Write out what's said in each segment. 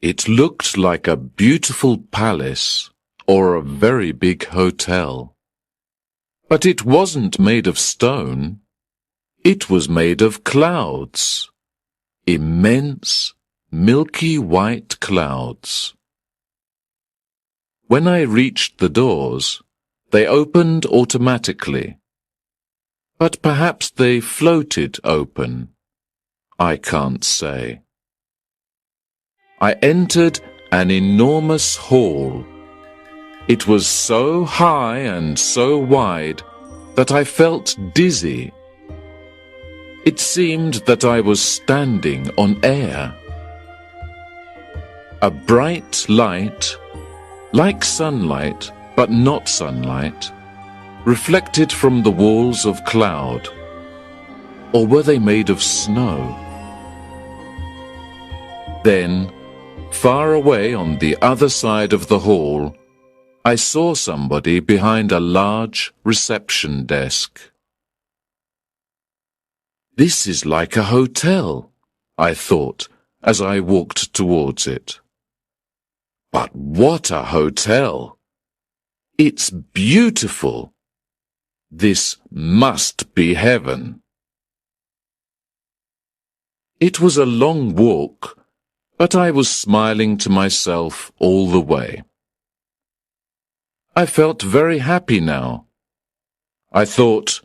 It looked like a beautiful palace or a very big hotel. But it wasn't made of stone. It was made of clouds. Immense, milky white clouds. When I reached the doors, they opened automatically. But perhaps they floated open. I can't say. I entered an enormous hall. It was so high and so wide that I felt dizzy. It seemed that I was standing on air. A bright light, like sunlight but not sunlight, reflected from the walls of cloud. Or were they made of snow? Then, far away on the other side of the hall, I saw somebody behind a large reception desk. This is like a hotel, I thought as I walked towards it. But what a hotel! It's beautiful. This must be heaven. It was a long walk, but I was smiling to myself all the way. I felt very happy now. I thought,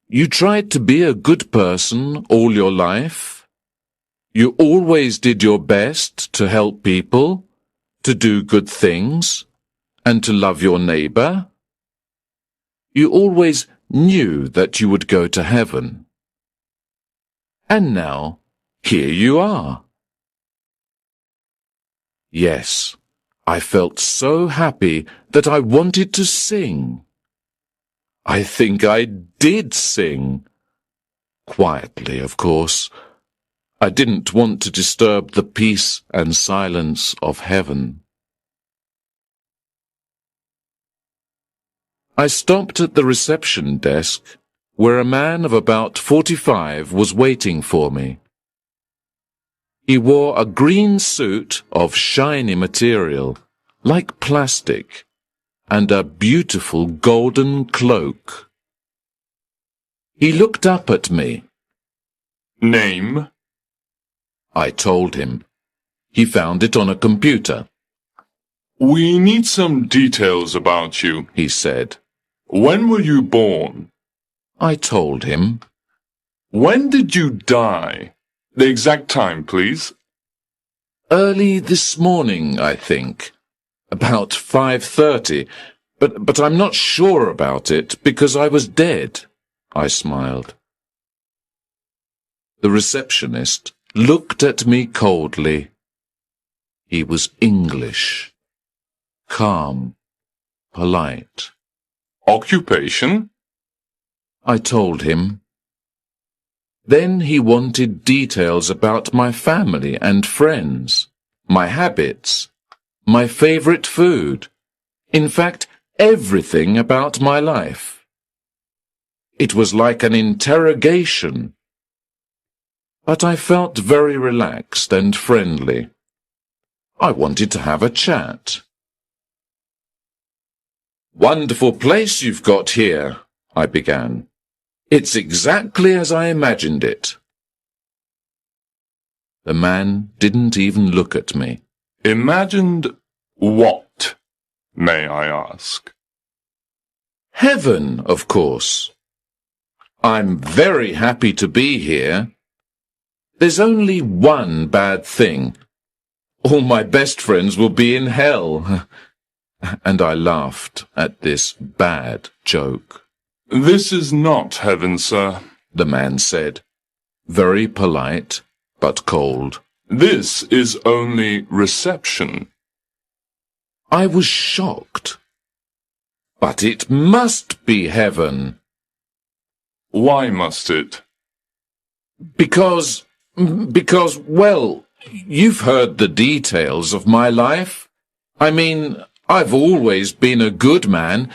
you tried to be a good person all your life. You always did your best to help people, to do good things, and to love your neighbor. You always knew that you would go to heaven. And now, here you are. Yes, I felt so happy that I wanted to sing. I think I did sing. Quietly, of course. I didn't want to disturb the peace and silence of heaven. I stopped at the reception desk, where a man of about 45 was waiting for me. He wore a green suit of shiny material, like plastic, and a beautiful golden cloak. He looked up at me. Name? I told him. He found it on a computer. We need some details about you, he said. When were you born? I told him. When did you die? The exact time, please. Early this morning, I think. About 5:30. But I'm not sure about it because I was dead, I smiled. The receptionist looked at me coldly. He was English. Calm. Polite. Occupation? I told him. Then he wanted details about my family and friends, my habits, my favorite food, in fact, everything about my life. It was like an interrogation. But I felt very relaxed and friendly. I wanted to have a chat. Wonderful place you've got here, I began. It's exactly as I imagined it. The man didn't even look at me. Imagined what, may I ask? Heaven, of course. I'm very happy to be here. There's only one bad thing. All my best friends will be in hell. And I laughed at this bad joke. This is not heaven, sir, the man said, very polite but cold. This is only reception. I was shocked. But it must be heaven. Why must it? Because, well, you've heard the details of my life. I mean, I've always been a good man,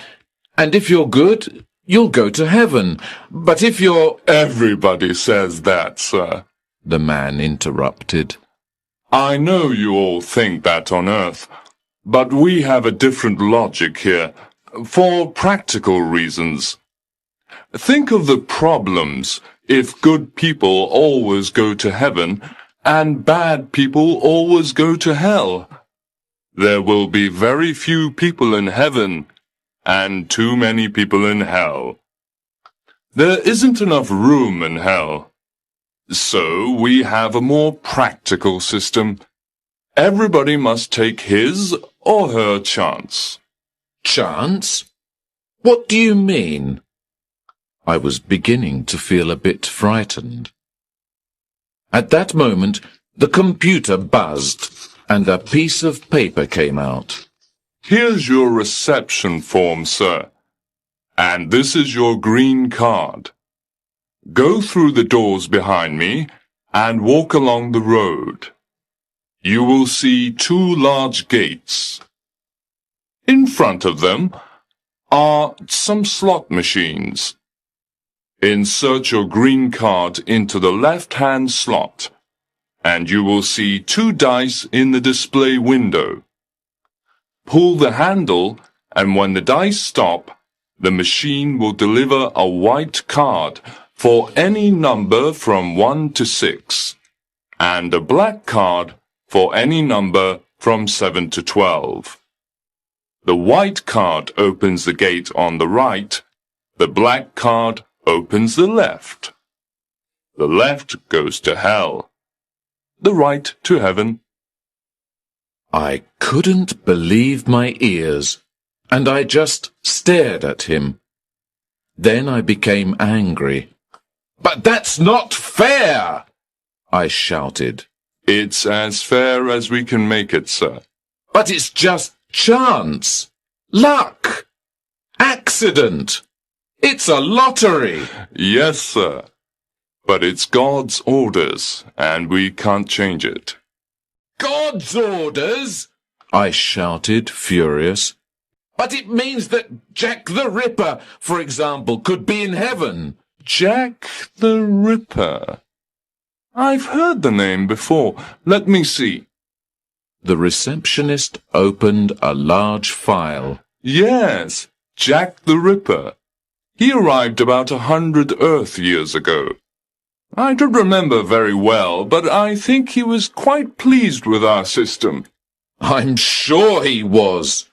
and if you're good, you'll go to heaven. But if you're... Everybody says that, sir, the man interrupted. I know you all think that on Earth, but we have a different logic here, for practical reasons. Think of the problems if good people always go to heaven and bad people always go to hell. There will be very few people in heaven and too many people in hell. There isn't enough room in hell. So we have a more practical system. Everybody must take his or her chance. Chance? What do you mean? I was beginning to feel a bit frightened. At that moment, the computer buzzed and a piece of paper came out. Here's your reception form, sir. And this is your green card. Go through the doors behind me and walk along the road. You will see two large gates. In front of them are some slot machines. Insert your green card into the left-hand slot, and you will see two dice in the display window. Pull the handle, and when the dice stop, the machine will deliver a white card for any number from 1 to 6, and a black card for any number from 7 to 12. The white card opens the gate on the right, the black card opens the left. The left goes to hell, the right to heaven. I couldn't believe my ears, and I just stared at him. Then I became angry. "But that's not fair!" I shouted. It's as fair as we can make it, sir. "But it's just chance, luck, accident. It's a lottery." Yes, sir. But it's God's orders, and we can't change it. "God's orders?" I shouted, furious. "But it means that Jack the Ripper, for example, could be in heaven." Jack the Ripper. I've heard the name before. Let me see. The receptionist opened a large file. Yes, Jack the Ripper. He arrived about 100 Earth years ago. I don't remember very well, but I think he was quite pleased with our system. "I'm sure he was,"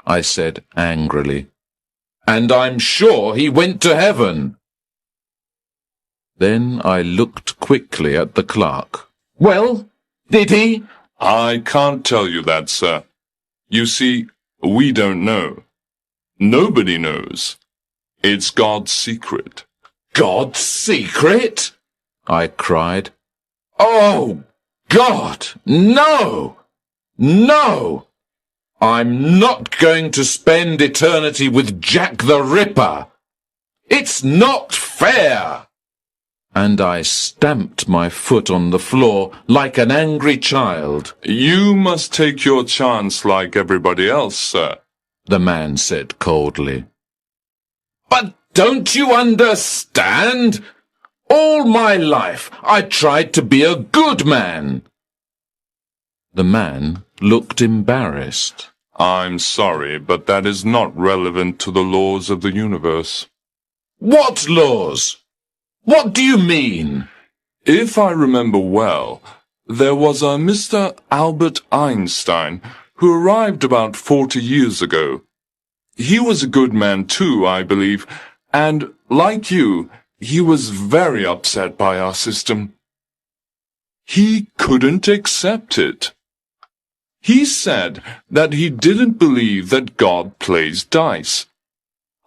I said angrily. "And I'm sure he went to heaven." Then I looked quickly at the clerk. "Well, did he?" I can't tell you that, sir. You see, we don't know. Nobody knows. It's God's secret. "God's secret?" I cried. "Oh, God, no! No! I'm not going to spend eternity with Jack the Ripper. It's not fair!" And I stamped my foot on the floor like an angry child. You must take your chance like everybody else, sir, the man said coldly. "But don't you understand? All my life I tried to be a good man." The man looked embarrassed. I'm sorry, but that is not relevant to the laws of the universe. "What laws? What do you mean?" If I remember well, there was a Mr. Albert Einstein who arrived about 40 years ago. He was a good man too, I believe, and, like you, he was very upset by our system. He couldn't accept it. He said that he didn't believe that God plays dice.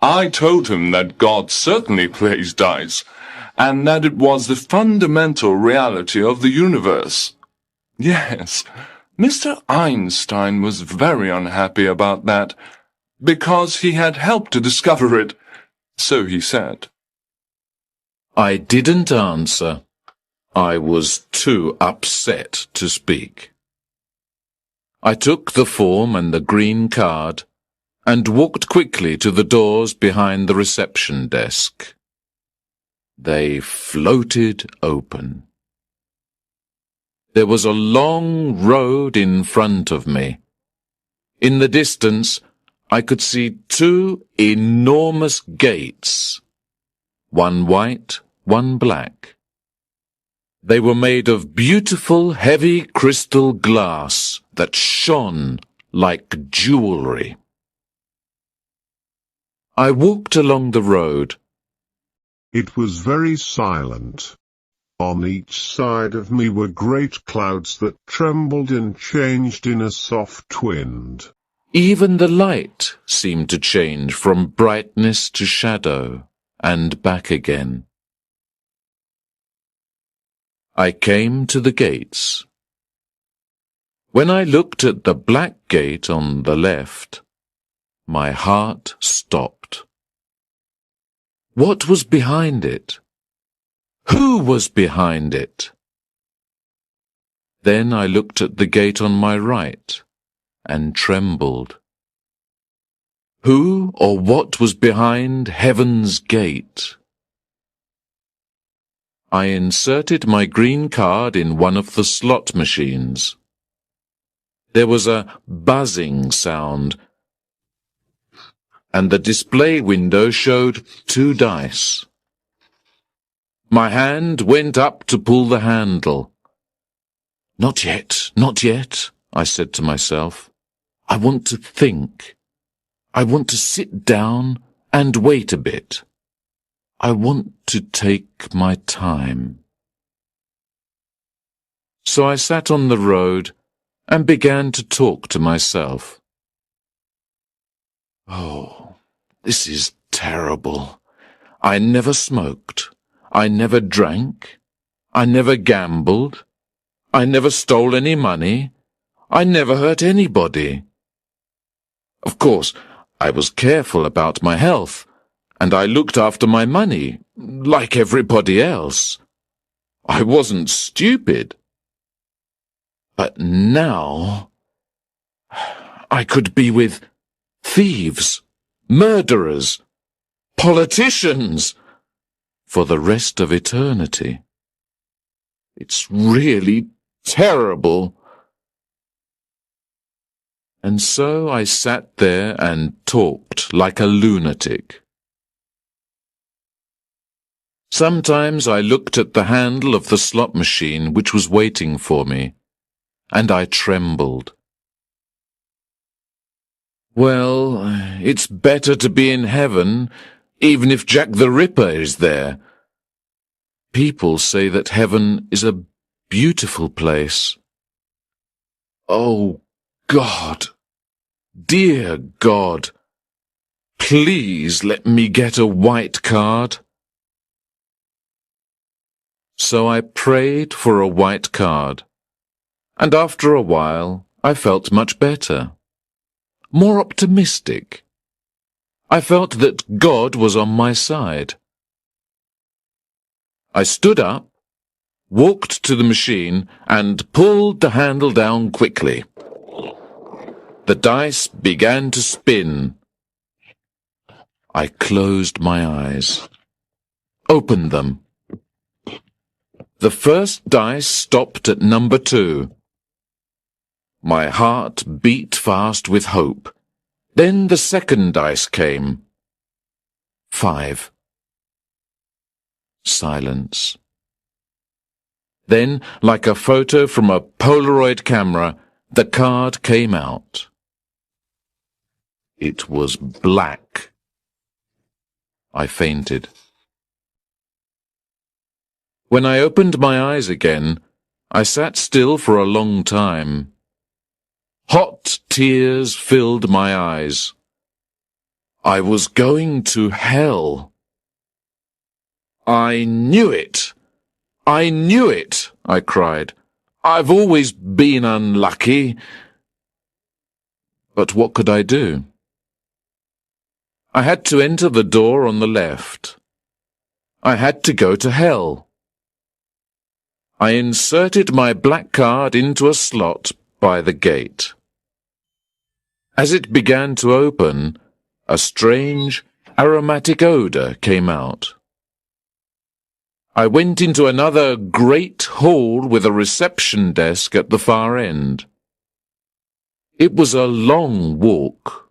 I told him that God certainly plays dice, and that it was the fundamental reality of the universe. Yes, Mr. Einstein was very unhappy about that, because he had helped to discover it, so he said. I didn't answer. I was too upset to speak. I took the form and the green card and walked quickly to the doors behind the reception desk. They floated open. There was a long road in front of me. In the distance, I could see two enormous gates, one white, one black. They were made of beautiful, heavy crystal glass that shone like jewelry. I walked along the road. It was very silent. On each side of me were great clouds that trembled and changed in a soft wind. Even the light seemed to change from brightness to shadow and back again. I came to the gates. When I looked at the black gate on the left, my heart stopped. What was behind it? Who was behind it? Then I looked at the gate on my right and trembled. Who or what was behind heaven's gate? I inserted my green card in one of the slot machines. There was a buzzing sound, and the display window showed 2 dice. My hand went up to pull the handle. Not yet, not yet, I said to myself. I want to think. I want to sit down and wait a bit. I want to take my time. So I sat on the road and began to talk to myself. Oh, this is terrible. I never smoked. I never drank. I never gambled. I never stole any money. I never hurt anybody. Of course, I was careful about my health, and I looked after my money, like everybody else. I wasn't stupid. But now, I could be with thieves, murderers, politicians, for the rest of eternity. It's really terrible. And so I sat there and talked like a lunatic. Sometimes I looked at the handle of the slot machine which was waiting for me, and I trembled. Well, it's better to be in heaven, even if Jack the Ripper is there. People say that heaven is a beautiful place. Oh, God, dear God, please let me get a white card. So I prayed for a white card, and after a while I felt much better, more optimistic. I felt that God was on my side. I stood up, walked to the machine, and pulled the handle down quickly. The dice began to spin. I closed my eyes, opened them. The first dice stopped at number 2. My heart beat fast with hope. Then the second dice came. 5. Silence. Then, like a photo from a Polaroid camera, the card came out. It was black. I fainted. When I opened my eyes again, I sat still for a long time. Hot tears filled my eyes. I was going to hell. I knew it. I knew it, I cried. I've always been unlucky. But what could I do? I had to enter the door on the left. I had to go to hell. I inserted my black card into a slot by the gate. As it began to open, a strange, aromatic odor came out. I went into another great hall with a reception desk at the far end. It was a long walk.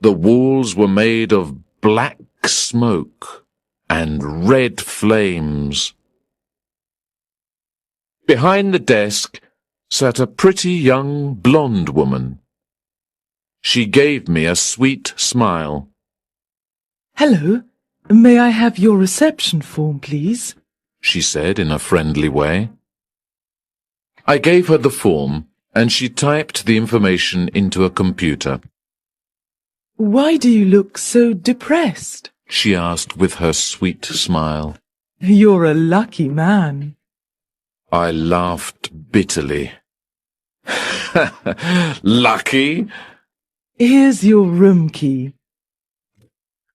The walls were made of black smoke and red flames. Behind the desk sat a pretty young blonde woman. She gave me a sweet smile. "Hello, may I have your reception form, please?" she said in a friendly way. I gave her the form, and she typed the information into a computer. "Why do you look so depressed?" she asked with her sweet smile. "You're a lucky man." I laughed bitterly. Lucky? "Here's your room key,"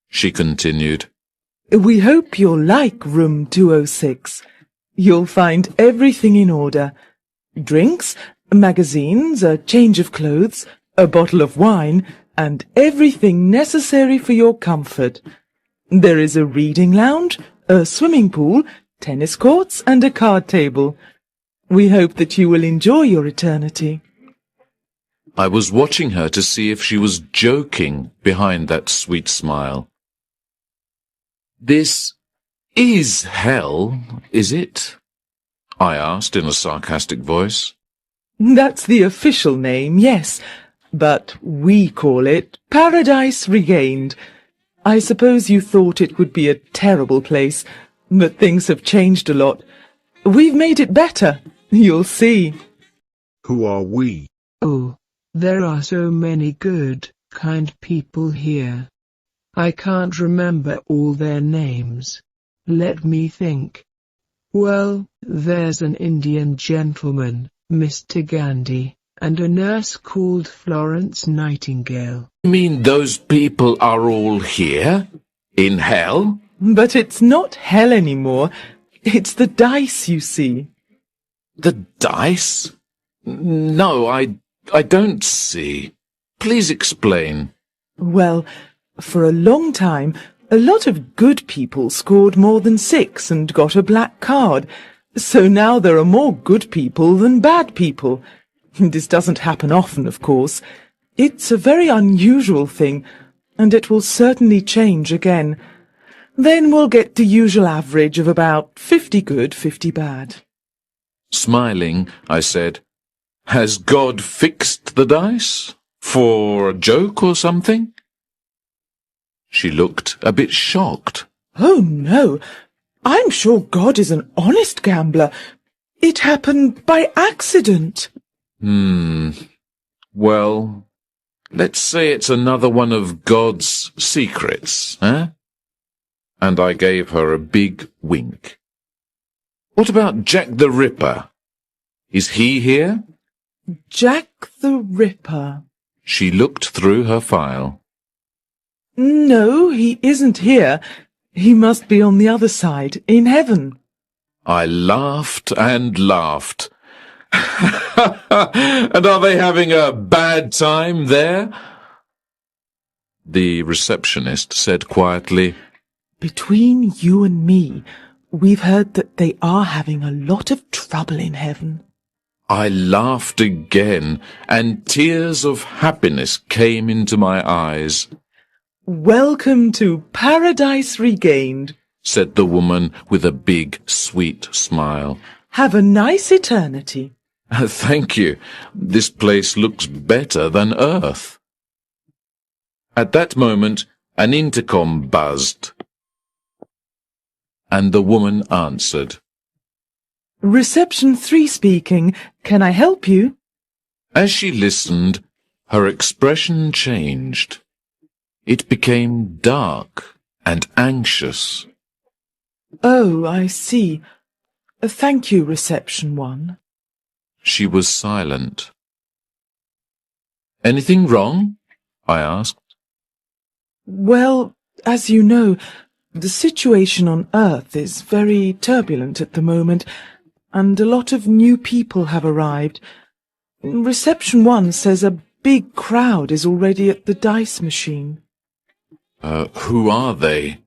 she continued. "We hope you'll like room 206. You'll find everything in order. Drinks, magazines, a change of clothes, a bottle of wine, and everything necessary for your comfort. There is a reading lounge, a swimming pool, tennis courts, and a card table. We hope that you will enjoy your eternity." I was watching her to see if she was joking behind that sweet smile. "This is hell, is it?" I asked in a sarcastic voice. "That's the official name, yes, but we call it Paradise Regained. I suppose you thought it would be a terrible place, but things have changed a lot. We've made it better, you'll see." Who are we? Oh, there are so many good, kind people here. I can't remember all their names. Let me think. Well, there's an Indian gentleman, Mr. Gandhi, and a nurse called Florence Nightingale. You mean those people are all here? In hell? But it's not hell anymore. It's the dice, you see. The dice? No, I don't see. Please explain. Well, for a long time, a lot of good people scored more than 6 and got a black card. So now there are more good people than bad people. This doesn't happen often, of course. It's a very unusual thing, and it will certainly change again. Then we'll get the usual average of about 50 good, 50 bad. Smiling, I said, "Has God fixed the dice? For a joke or something?" She looked a bit shocked. "Oh, no. I'm sure God is an honest gambler. It happened by accident." Well, let's say it's another one of God's secrets, eh? And I gave her a big wink. What about Jack the Ripper? Is he here? Jack the Ripper. She looked through her file. No, he isn't here. He must be on the other side, in heaven. I laughed and laughed. And are they having a bad time there? The receptionist said quietly, "Between you and me, we've heard that they are having a lot of trouble in heaven." I laughed again, and tears of happiness came into my eyes. "Welcome to Paradise Regained," said the woman with a big, sweet smile. "Have a nice eternity." Thank you. This place looks better than Earth. At that moment, an intercom buzzed, and the woman answered. "Reception 3 speaking. Can I help you?" As she listened, her expression changed. It became dark and anxious. "Oh, I see. Thank you, Reception 1. She was silent. "Anything wrong?" I asked. "Well, as you know, the situation on Earth is very turbulent at the moment, and a lot of new people have arrived. Reception 1 says a big crowd is already at the dice machine." Who are they?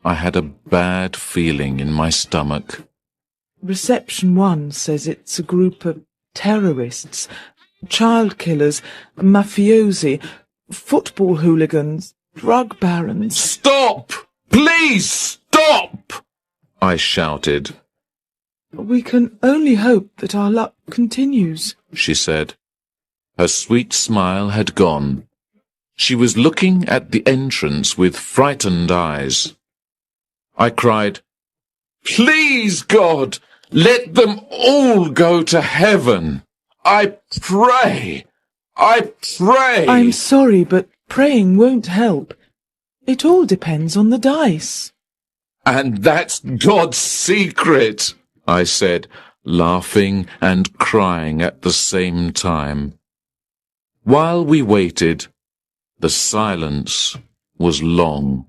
I had a bad feeling in my stomach. Reception 1 says it's a group of terrorists, child killers, mafiosi, football hooligans, drug barons. Stop! Please stop! I shouted. We can only hope that our luck continues, She said. Her sweet smile had gone. She was looking at the entrance with frightened eyes. I cried, Please, God, let them all go to heaven. I pray. I pray. I'm sorry, but praying won't help. It all depends on the dice. And that's God's secret, I said, laughing and crying at the same time. While we waited, the silence was long.